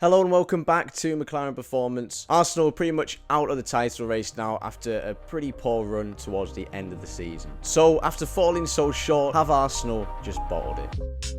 Hello and welcome back to McClaren Performance. Arsenal are pretty much out of the title race now after a pretty poor run towards the end of the season. So after falling so short, have Arsenal just bottled it?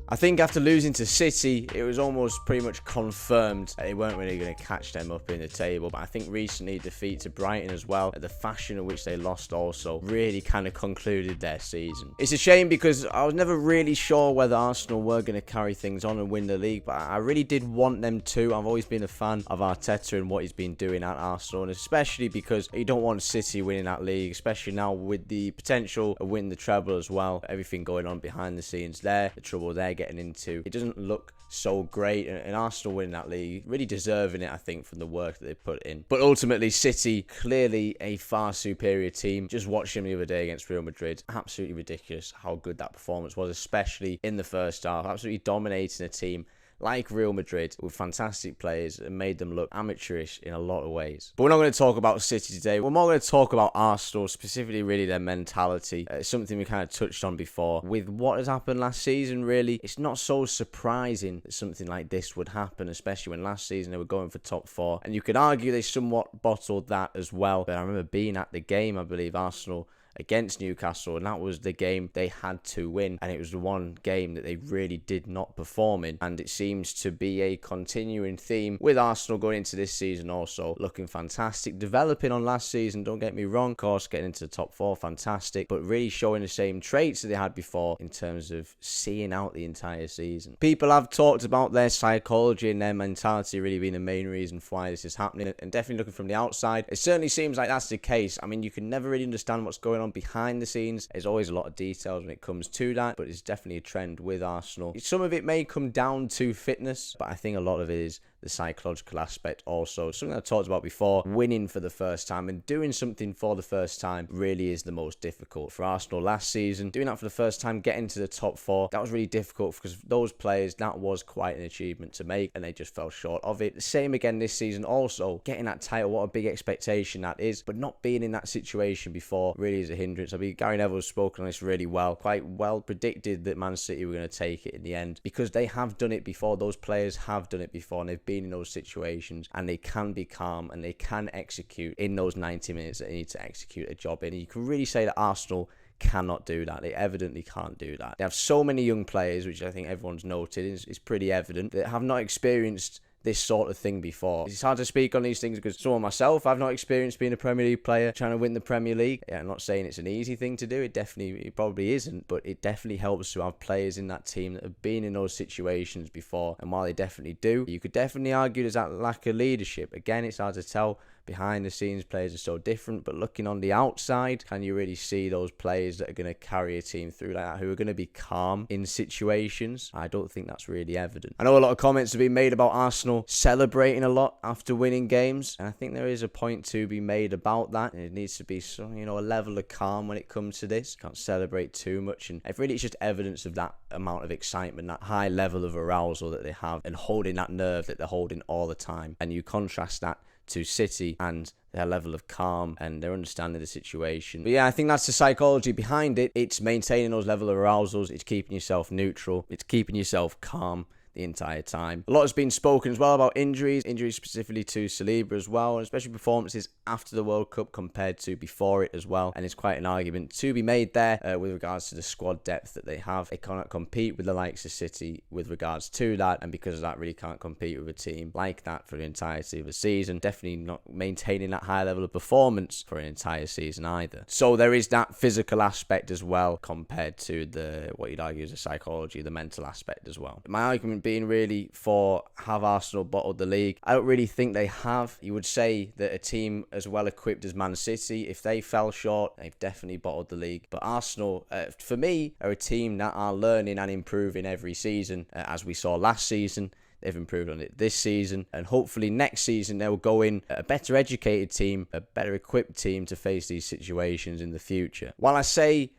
I think after losing to City, it was almost pretty much confirmed that they weren't really going to catch them up in the table. But I think recently defeat to Brighton as well, the fashion in which they lost also really kind of concluded their season. It's a shame because I was never really sure whether Arsenal were going to carry things on and win the league, but I really did want them to. I've always been a fan of Arteta and what he's been doing at Arsenal, and especially because you don't want City winning that league, especially now with the potential of winning the treble as well. Everything going on behind the scenes there, the trouble they're getting into, it doesn't look so great, and Arsenal winning that league, really deserving it, I think, from the work that they put in. But ultimately, City, clearly a far superior team. Just watched them the other day against Real Madrid. Absolutely ridiculous how good that performance was, especially in the first half. Absolutely dominating a team like Real Madrid with fantastic players and made them look amateurish in a lot of ways. But we're not going to talk about City today. We're more going to talk about Arsenal, specifically really their mentality. It's something we kind of touched on before. With what has happened last season, really, it's not so surprising that something like this would happen, especially when last season they were going for top four. And you could argue they somewhat bottled that as well. But I remember being at the game, I believe, Arsenal against Newcastle, and that was the game they had to win, and it was the one game that they really did not perform in, and it seems to be a continuing theme with Arsenal going into this season also. Looking fantastic, developing on last season, don't get me wrong, of course getting into the top four, fantastic, but really showing the same traits that they had before in terms of seeing out the entire season. People have talked about their psychology and their mentality really being the main reason for why this is happening, and definitely looking from the outside, it certainly seems like that's the case. I mean, you can never really understand what's going on behind the scenes. There's always a lot of details when it comes to that, but it's definitely a trend with Arsenal. Some of it may come down to fitness, but I think a lot of it is the psychological aspect also. Something I talked about before, winning for the first time and doing something for the first time really is the most difficult. For Arsenal last season, doing that for the first time, getting to the top four, that was really difficult because those players, that was quite an achievement to make, and they just fell short of it. The same again this season also, getting that title, what a big expectation that is, but not being in that situation before really is a hindrance. I mean, Gary Neville's spoken on this really well, quite well predicted that Man City were going to take it in the end because they have done it before. Those players have done it before, and they've been in those situations, and they can be calm and they can execute in those 90 minutes that they need to execute a job in. And you can really say that Arsenal cannot do that. They evidently can't do that. They have so many young players, which I think everyone's noted is pretty evident, that have not experienced this sort of thing before. It's hard to speak on these things because someone myself, I've not experienced being a Premier League player trying to win the Premier League. Yeah, I'm not saying it's an easy thing to do. It probably isn't, but it definitely helps to have players in that team that have been in those situations before. And while they definitely do, you could definitely argue there's that lack of leadership. Again, it's hard to tell. Behind the scenes, players are so different, but looking on the outside, can you really see those players that are going to carry a team through like that, who are going to be calm in situations? I don't think that's really evident. I know a lot of comments have been made about Arsenal celebrating a lot after winning games, and I think there is a point to be made about that. It needs to be some, a level of calm when it comes to this. Can't celebrate too much, and really it's just evidence of that amount of excitement, that high level of arousal that they have, and holding that nerve that they're holding all the time. And you contrast that to City and their level of calm and their understanding of the situation. But yeah, I think that's the psychology behind it. It's maintaining those level of arousals. It's keeping yourself neutral. It's keeping yourself calm the entire time. A lot has been spoken as well about injuries specifically to Saliba as well, and especially performances after the World Cup compared to before it as well. And it's quite an argument to be made there with regards to the squad depth that they have. They cannot compete with the likes of City with regards to that, and because of that, really can't compete with a team like that for the entirety of the season. Definitely not maintaining that high level of performance for an entire season either. So there is that physical aspect as well compared to what you'd argue is the psychology, the mental aspect as well. My argument being really for have Arsenal bottled the league. I don't really think they have. You would say that a team as well equipped as Man City, if they fell short, they've definitely bottled the league. But Arsenal, for me, are a team that are learning and improving every season. As we saw last season, they've improved on it this season, and hopefully next season they'll go in a better educated team, a better equipped team to face these situations in the future. While I say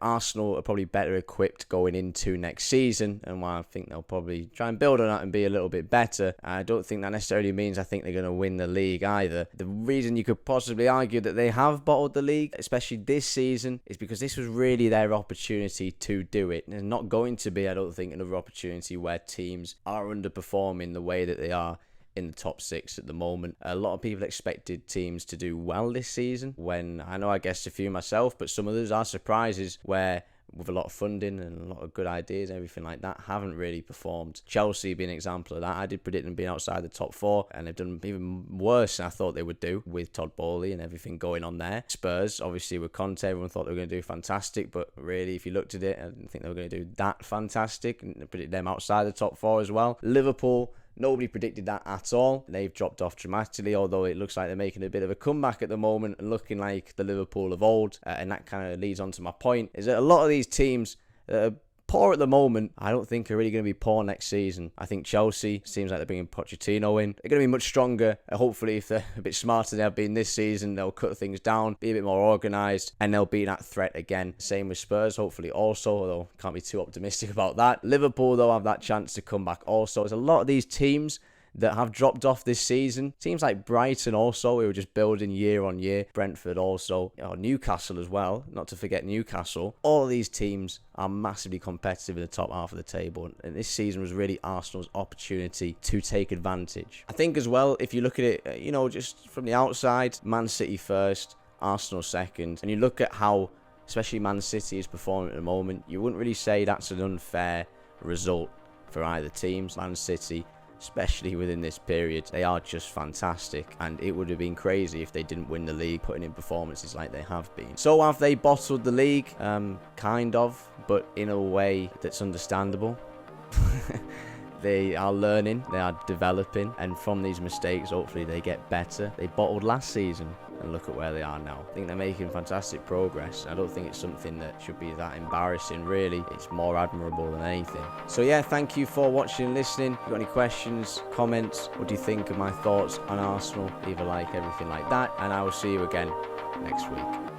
Arsenal are probably better equipped going into next season, and while I think they'll probably try and build on that and be a little bit better, I don't think that necessarily means I think they're going to win the league either. The reason you could possibly argue that they have bottled the league, especially this season, is because this was really their opportunity to do it. There's not going to be, I don't think, another opportunity where teams are underperforming the way that they are in the top 6 at the moment. A lot of people expected teams to do well this season, when I know I guessed a few myself, but some others are surprises where, with a lot of funding and a lot of good ideas and everything like that, haven't really performed. Chelsea being an example of that. I did predict them being outside the top 4, and they've done even worse than I thought they would do with Todd Bowley and everything going on there. Spurs, obviously with Conte, everyone thought they were going to do fantastic, but really, if you looked at it, I didn't think they were going to do that fantastic, and I predicted them outside the top 4 as well. Liverpool, nobody predicted that at all. They've dropped off dramatically, although it looks like they're making a bit of a comeback at the moment and looking like the Liverpool of old. And that kind of leads on to my point, is that a lot of these teams that are poor at the moment, I don't think are really going to be poor next season. I think Chelsea, seems like they're bringing Pochettino in. They're going to be much stronger. Hopefully, if they're a bit smarter than they've been this season, they'll cut things down, be a bit more organised, and they'll be that threat again. Same with Spurs, hopefully also, although can't be too optimistic about that. Liverpool, though, have that chance to come back also. There's a lot of these teams that have dropped off this season. Teams like Brighton also, we were just building year on year. Brentford also, Newcastle as well, not to forget Newcastle. All of these teams are massively competitive in the top half of the table, and this season was really Arsenal's opportunity to take advantage. I think as well, if you look at it, just from the outside, Man City first, Arsenal second, and you look at how especially Man City is performing at the moment, you wouldn't really say that's an unfair result for either teams. Man City, especially within this period, they are just fantastic, and it would have been crazy if they didn't win the league, putting in performances like they have been. So have they bottled the league? Kind of, but in a way that's understandable. They are learning, they are developing, and from these mistakes, hopefully they get better. They bottled last season, and look at where they are now. I think they're making fantastic progress. I don't think it's something that should be that embarrassing, really. It's more admirable than anything. So yeah, thank you for watching and listening. If you've got any questions, comments, what do you think of my thoughts on Arsenal? Leave a like, everything like that, and I will see you again next week.